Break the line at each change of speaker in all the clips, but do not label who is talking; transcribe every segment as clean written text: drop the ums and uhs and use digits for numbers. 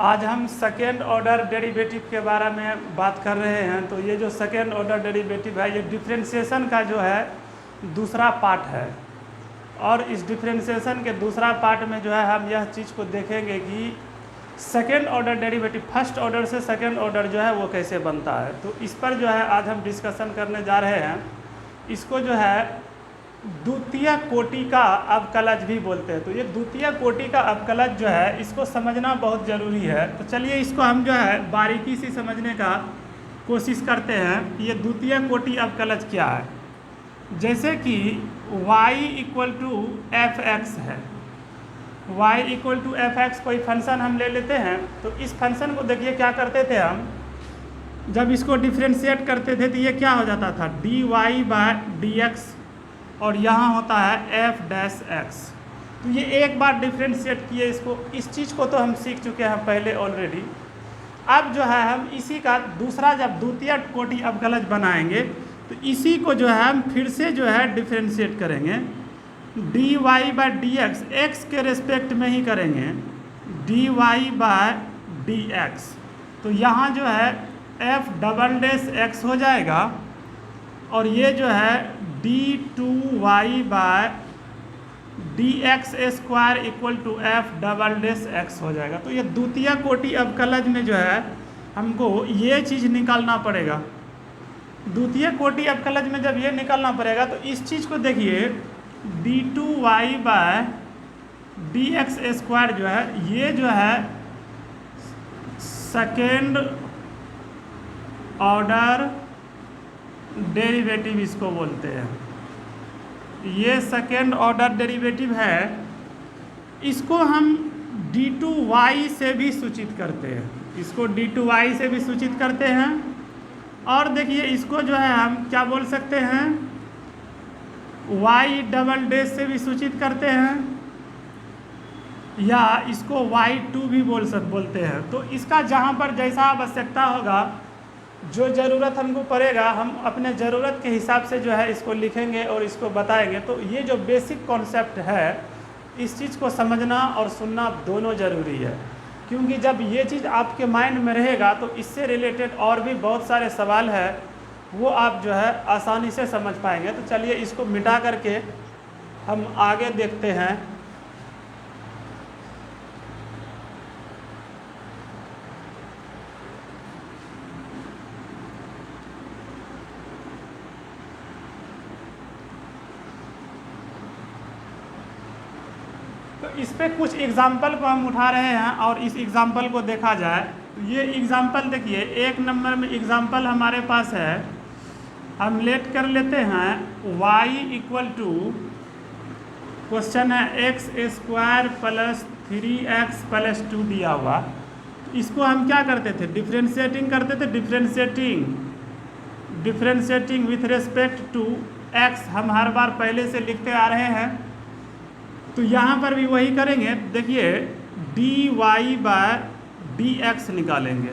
आज हम second order derivative के बारे में बात कर रहे हैं। तो ये जो सेकेंड ऑर्डर डेरिवेटिव है, ये डिफरेंशिएशन का जो है दूसरा पार्ट है। और इस डिफरेंशिएशन के दूसरा पार्ट में जो है हम यह चीज़ को देखेंगे कि second order derivative first order से सेकेंड ऑर्डर जो है वो कैसे बनता है। तो इस पर जो है आज हम डिस्कशन करने जा रहे हैं। इसको जो है द्वितीय कोटि का अवकलज भी बोलते हैं। तो ये द्वितीय कोटि का अवकलज जो है इसको समझना बहुत ज़रूरी है। तो चलिए इसको हम जो है बारीकी से समझने का कोशिश करते हैं कि ये द्वितीय कोटि अवकलज क्या है। जैसे कि y equal to f x है, y equal to f x कोई फंक्शन हम ले लेते हैं। तो इस फंक्शन को देखिए क्या करते थे हम, जब इसको डिफ्रेंशिएट करते थे तो ये क्या हो जाता था dy बाय डी एक्स, और यहाँ होता है एफ डैश एक्स। तो ये एक बार डिफ्रेंशिएट किए इसको, इस चीज़ को तो हम सीख चुके हैं पहले ऑलरेडी। अब जो है हम इसी का दूसरा जब द्वितीय कोटि अवकलज बनाएंगे तो इसी को जो है हम फिर से जो है डिफ्रेंशिएट करेंगे। D y by d x, x के रेस्पेक्ट में ही करेंगे, d y by d x. तो यहाँ जो है एफ डबल डैश एक्स हो जाएगा, और ये जो है d two y by d x square equal to f double dash x हो जाएगा। तो ये द्वितीय कोटि अवकलज में जो है हमको ये चीज़ निकालना पड़ेगा। द्वितीय कोटि अवकलज में जब ये निकालना पड़ेगा तो इस चीज़ को देखिए, d two y by d x square जो है ये जो है सेकेंड ऑर्डर डेरिवेटिव इसको बोलते हैं। ये सेकेंड ऑर्डर डेरिवेटिव है। इसको हम डी टू वाई से भी सूचित करते हैं, इसको डी टू वाई से भी सूचित करते हैं। और देखिए इसको जो है हम क्या बोल सकते हैं, वाई डबल डैश से भी सूचित करते हैं, या इसको वाई टू भी बोलते हैं। तो इसका जहाँ पर जैसा आवश्यकता होगा, जो ज़रूरत हमको पड़ेगा, हम अपने ज़रूरत के हिसाब से जो है इसको लिखेंगे और इसको बताएंगे। तो ये जो बेसिक कॉन्सेप्ट है, इस चीज़ को समझना और सुनना दोनों ज़रूरी है, क्योंकि जब ये चीज़ आपके माइंड में रहेगा तो इससे रिलेटेड और भी बहुत सारे सवाल है वो आप जो है आसानी से समझ पाएंगे। तो चलिए इसको मिटा करके हम आगे देखते हैं। तो इस पे कुछ एग्जाम्पल को हम उठा रहे हैं और इस एग्जाम्पल को देखा जाए तो ये एग्जाम्पल देखिए, एक नंबर में एग्जाम्पल हमारे पास है। हम लेट कर लेते हैं y इक्वल टू, क्वेश्चन है x square plus 3x plus 2 दिया हुआ। इसको हम क्या करते थे, डिफ्रेंशिएटिंग करते थे। Differentiating with respect to x हम हर बार पहले से लिखते आ रहे हैं। तो यहाँ पर भी वही करेंगे। देखिए d y by d x निकालेंगे।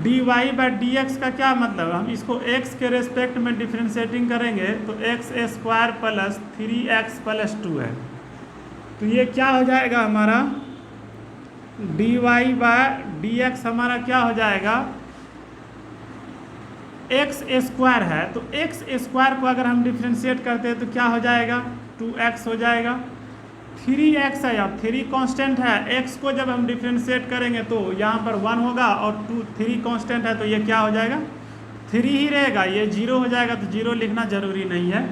D y by d x का क्या मतलब, हम इसको x के रेस्पेक्ट में डिफ्रेंशिएटिंग करेंगे तो x square plus 3x plus 2 है। तो ये क्या हो जाएगा हमारा, d y by d x हमारा क्या हो जाएगा, एक्स स्क्वायर है। तो एक्स स्क्वायर को अगर हम डिफ्रेंशिएट करते हैं तो क्या हो जाएगा, 2x हो जाएगा। 3x है, या 3 कांस्टेंट है, x को जब हम डिफ्रेंशिएट करेंगे तो यहाँ पर 1 होगा, और 3 कांस्टेंट है तो ये क्या हो जाएगा, 3 ही रहेगा, ये 0 हो जाएगा। तो 0 लिखना ज़रूरी नहीं है।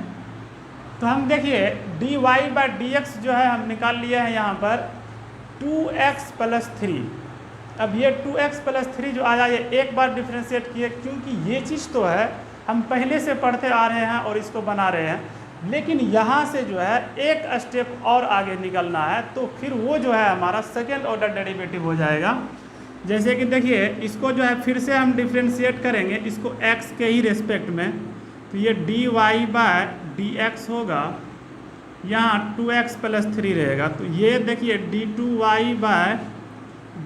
तो हम देखिए d y by d x जो है हम निकाल लिए हैं यहाँ पर 2x प्लस 3। अब ये 2x प्लस 3 जो आया, ये एक बार डिफ्रेंशिएट किए, क्योंकि ये चीज़ तो है हम पहले से पढ़ते आ रहे हैं और इसको बना रहे हैं। लेकिन यहाँ से जो है एक स्टेप और आगे निकलना है, तो फिर वो जो है हमारा सेकेंड ऑर्डर डेरिवेटिव हो जाएगा। जैसे कि देखिए इसको जो है फिर से हम डिफ्रेंशिएट करेंगे, इसको x के ही रेस्पेक्ट में। तो ये d y by d x होगा, यहाँ 2x प्लस 3 रहेगा। तो ये देखिए d two y by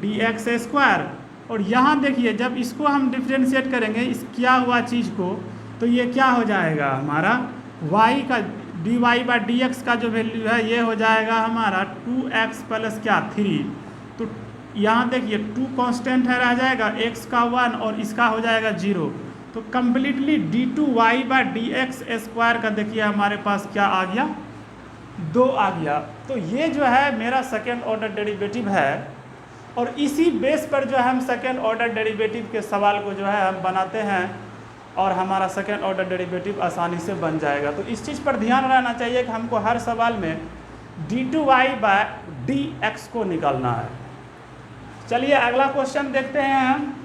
d x square, और यहाँ देखिए जब इसको हम डिफ्रेंशिएट करेंगे इस किया हुआ चीज़ को, तो ये क्या हो जाएगा हमारा, y का d y by d x का जो वैल्यू है ये हो जाएगा हमारा 2x प्लस क्या 3। तो यहाँ देखिए 2 कांस्टेंट है, रह जाएगा x का 1 और इसका हो जाएगा 0। तो कम्प्लीटली d2y/dx² का देखिए हमारे पास क्या आ गया, 2 आ गया। तो ये जो है मेरा सेकेंड ऑर्डर डेरिवेटिव है, और इसी बेस पर जो है हम सेकेंड ऑर्डर डेरिवेटिव के सवाल को जो है हम बनाते हैं, और हमारा सेकेंड ऑर्डर डेरिवेटिव आसानी से बन जाएगा। तो इस चीज़ पर ध्यान रहना चाहिए कि हमको हर सवाल में d2y/dx को निकालना है। चलिए अगला क्वेश्चन देखते हैं हम।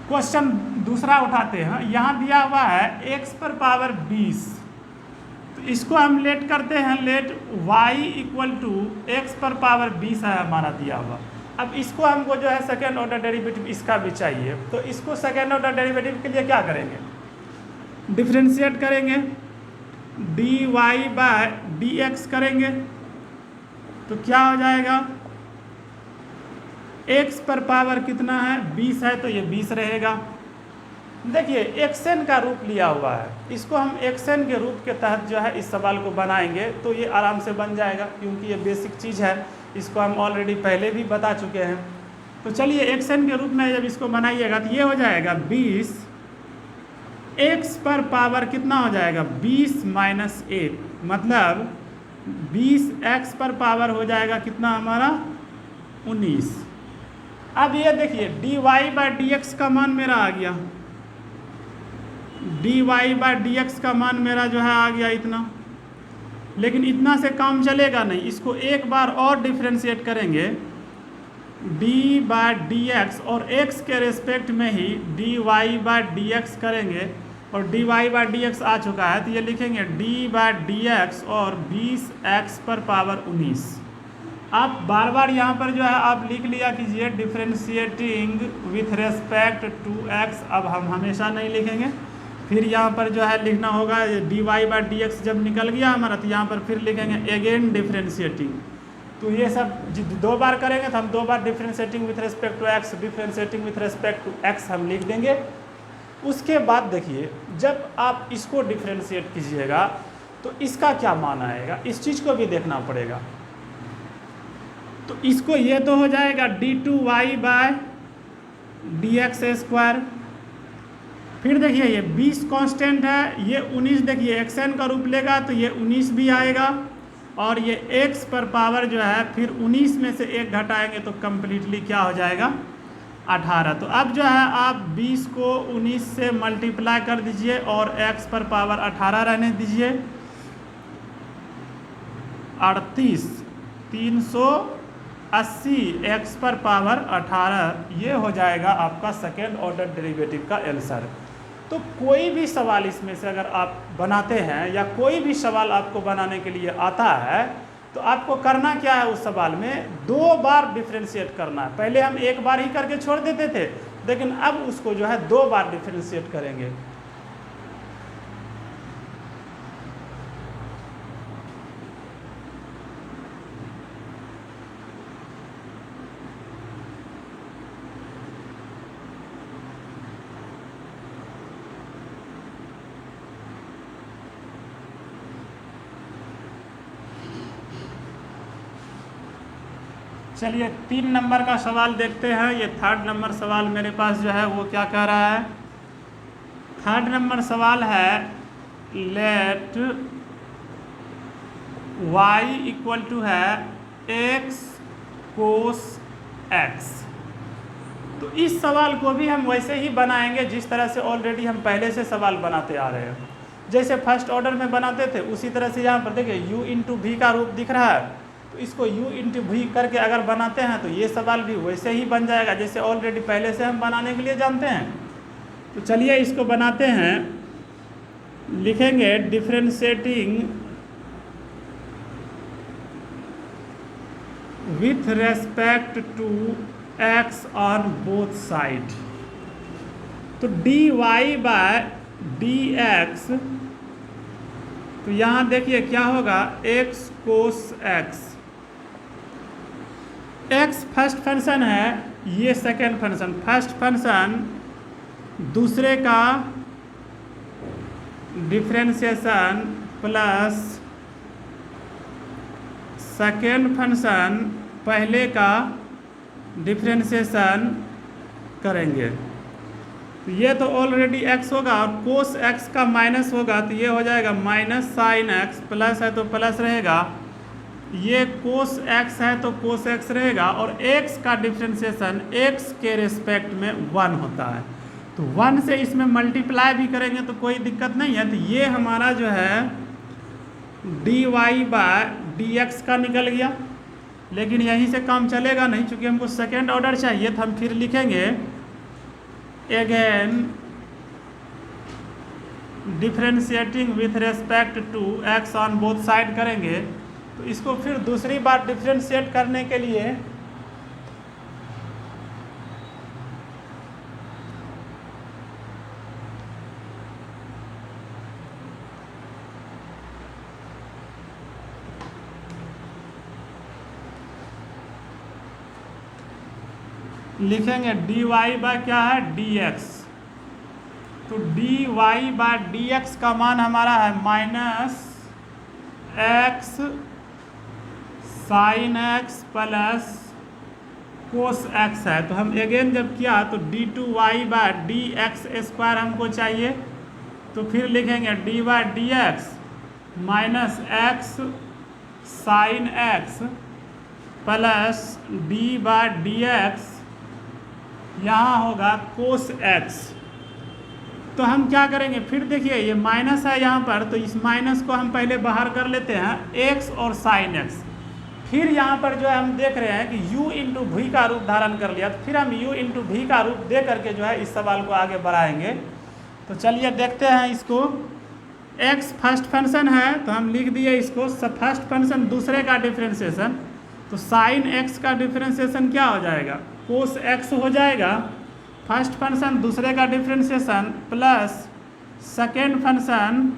क्वेश्चन दूसरा उठाते हैं। यहाँ दिया हुआ है x पर पावर 20, तो इसको हम लेट करते हैं, लेट y = x पर पावर 20 है हमारा दिया हुआ। अब इसको हमको जो है सेकेंड ऑर्डर डेरिवेटिव इसका भी चाहिए, तो इसको सेकेंड ऑर्डर डेरिवेटिव के लिए क्या करेंगे, डिफरेंशिएट करेंगे, dy/dx करेंगे, तो क्या हो जाएगा, x पर पावर कितना है, 20 है, तो ये 20 रहेगा। देखिए xn का रूप लिया हुआ है, इसको हम xn के रूप के तहत जो है इस सवाल को बनाएंगे तो ये आराम से बन जाएगा, क्योंकि ये बेसिक चीज़ है, इसको हम ऑलरेडी पहले भी बता चुके हैं। तो चलिए xn के रूप में जब इसको बनाइएगा तो ये हो जाएगा 20, x पर पावर कितना हो जाएगा, 20 - 1, मतलब 20x पर पावर हो जाएगा कितना हमारा, 19। अब ये देखिए dy/dx का मान मेरा आ गया, dy/dx का मान मेरा जो है आ गया इतना। लेकिन इतना से काम चलेगा नहीं, इसको एक बार और डिफ्रेंशिएट करेंगे, d/dx और x के रेस्पेक्ट में ही dy/dx करेंगे, और dy/dx आ चुका है तो ये लिखेंगे d/dx और 20x पर पावर 19। आप बार बार यहाँ पर जो है आप लिख लिया कीजिए differentiating with respect to x। अब हम हमेशा नहीं लिखेंगे, फिर यहाँ पर जो है लिखना होगा dy/dx जब निकल गया हमारा तो यहाँ पर फिर लिखेंगे अगेन डिफ्रेंशिएटिंग। तो ये सब 2 बार करेंगे तो हम 2 बार differentiating with respect to x, differentiating with respect to x हम लिख देंगे। उसके बाद देखिए जब आप इसको डिफ्रेंशिएट कीजिएगा तो इसका क्या मान आएगा, इस चीज़ को भी देखना पड़ेगा। तो इसको ये तो हो जाएगा d2y/dx²। फिर देखिए ये 20 कांस्टेंट है, ये 19 देखिए xn का रूप लेगा तो ये 19 भी आएगा, और ये x पर पावर जो है फिर 19 में से 1 घटाएंगे तो कम्प्लीटली क्या हो जाएगा, 18। तो अब जो है आप 20 को 19 से मल्टीप्लाई कर दीजिए और x पर पावर 18 रहने दीजिए, 38 380 x पर पावर 18, ये हो जाएगा आपका सेकेंड ऑर्डर डेरिवेटिव का आंसर। तो कोई भी सवाल इसमें से अगर आप बनाते हैं या कोई भी सवाल आपको बनाने के लिए आता है तो आपको करना क्या है, उस सवाल में 2 बार डिफ्रेंशिएट करना है। पहले हम 1 बार ही करके छोड़ देते थे, लेकिन अब उसको जो है 2 बार डिफ्रेंशिएट करेंगे। चलिए 3 नंबर का सवाल देखते हैं। ये 3rd नंबर सवाल मेरे पास जो है वो क्या कह रहा है, 3rd नंबर सवाल है लेट y = है x cos x। तो इस सवाल को भी हम वैसे ही बनाएंगे जिस तरह से ऑलरेडी हम पहले से सवाल बनाते आ रहे हैं। जैसे फर्स्ट ऑर्डर में बनाते थे उसी तरह से यहाँ पर देखिए u × v का रूप दिख रहा है, तो इसको u × v करके अगर बनाते हैं तो ये सवाल भी वैसे ही बन जाएगा जैसे ऑलरेडी पहले से हम बनाने के लिए जानते हैं। तो चलिए इसको बनाते हैं, लिखेंगे differentiating with respect to x on both side. तो dy/dx, तो यहाँ देखिए क्या होगा, x cos x। x first function है, ये सेकेंड फंक्शन, फर्स्ट फंक्शन दूसरे का डिफ्रेंशिएशन प्लस सेकेंड फंक्शन पहले का डिफ्रेंशिएशन करेंगे। तो ये तो ऑलरेडी x होगा और कोस x का माइनस होगा तो ये हो जाएगा माइनस साइन x, प्लस है तो प्लस रहेगा, ये कोस x है तो कोस x रहेगा, और x का डिफ्रेंशिएशन x के रेस्पेक्ट में 1 होता है। तो 1 से इसमें मल्टीप्लाई भी करेंगे तो कोई दिक्कत नहीं है। तो ये हमारा जो है dy/dx का निकल गया, लेकिन यहीं से काम चलेगा नहीं, चूँकि हमको सेकेंड ऑर्डर चाहिए तो हम फिर लिखेंगे again differentiating with respect to x on both side करेंगे। तो इसको फिर दूसरी बार डिफ्रेंशिएट करने के लिए लिखेंगे dy क्या है dx। तो dy/dx का मान हमारा है minus x sine x plus cos x है। तो हम अगेन जब किया तो d2y/dx² हमको चाहिए, तो फिर लिखेंगे dy/dx minus x sine x plus d/dx यहाँ होगा कोस x। तो हम क्या करेंगे, फिर देखिए ये माइनस है यहाँ पर, तो इस माइनस को हम पहले बाहर कर लेते हैं x और साइन x। फिर यहाँ पर जो है हम देख रहे हैं कि u इंटू v का रूप धारण कर लिया, तो फिर हम u इंटू v का रूप दे करके जो है इस सवाल को आगे बढ़ाएंगे। तो चलिए देखते हैं इसको। x फर्स्ट फंक्शन है तो हम लिख दिए इसको फर्स्ट फंक्शन दूसरे का डिफ्रेंशिएशन। तो साइन x का डिफ्रेंशिएशन क्या हो जाएगा, कोस x हो जाएगा। फर्स्ट फंक्शन दूसरे का डिफ्रेंशिएशन प्लस सेकेंड फंक्शन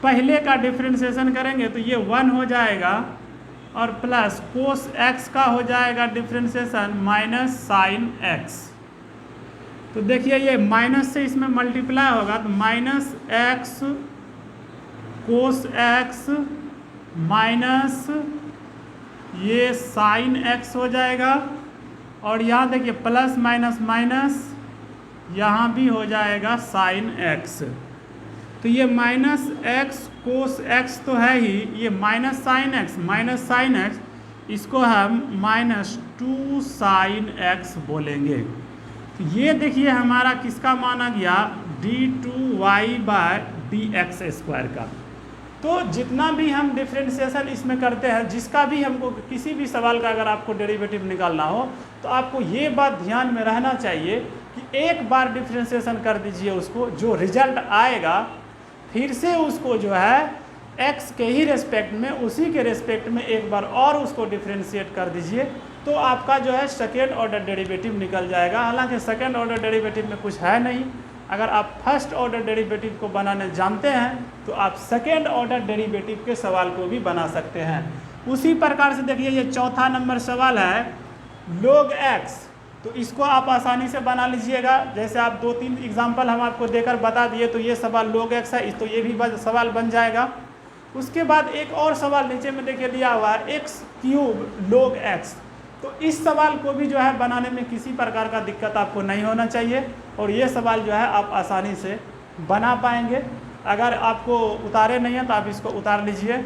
पहले का डिफ्रेंशिएशन करेंगे तो ये 1 हो जाएगा, और प्लस कोस x का हो जाएगा डिफ्रेंशिएशन माइनस साइन x। तो देखिए ये माइनस से इसमें मल्टीप्लाई होगा तो माइनस x कोस x माइनस ये साइन x हो जाएगा, और यहाँ देखिए प्लस माइनस माइनस यहाँ भी हो जाएगा साइन x। तो ये माइनस x कोस x तो है ही, ये माइनस साइन x इसको हम -2 साइन x बोलेंगे। तो ये देखिए हमारा किसका माना गया, d2y/dx² का। तो जितना भी हम डिफ्रेंशिएशन इसमें करते हैं, जिसका भी हमको किसी भी सवाल का अगर आपको डेरिवेटिव निकालना हो तो आपको ये बात ध्यान में रहना चाहिए कि एक बार डिफ्रेंशिएशन कर दीजिए, उसको जो रिजल्ट आएगा फिर से उसको जो है x के ही रेस्पेक्ट में, उसी के रेस्पेक्ट में एक बार और उसको डिफ्रेंशिएट कर दीजिए, तो आपका जो है सेकेंड ऑर्डर डेरिवेटिव निकल जाएगा। हालांकि सेकेंड ऑर्डर डेरिवेटिव में कुछ है नहीं, अगर आप फर्स्ट ऑर्डर डेरिवेटिव को बनाने जानते हैं तो आप सेकेंड ऑर्डर डेरिवेटिव के सवाल को भी बना सकते हैं। उसी प्रकार से देखिए ये चौथा नंबर सवाल है log x। तो इसको आप आसानी से बना लीजिएगा, जैसे आप 2-3 एग्जाम्पल हम आपको देकर बता दिए तो ये सवाल log x है, तो ये भी सवाल बन जाएगा। उसके बाद एक और सवाल नीचे में देखिए दिया हुआ है x³ log x। तो इस सवाल को भी जो है बनाने में किसी प्रकार का दिक्कत आपको नहीं होना चाहिए, और ये सवाल जो है आप आसानी से बना पाएंगे। अगर आपको उतारे नहीं है तो आप इसको उतार लीजिए।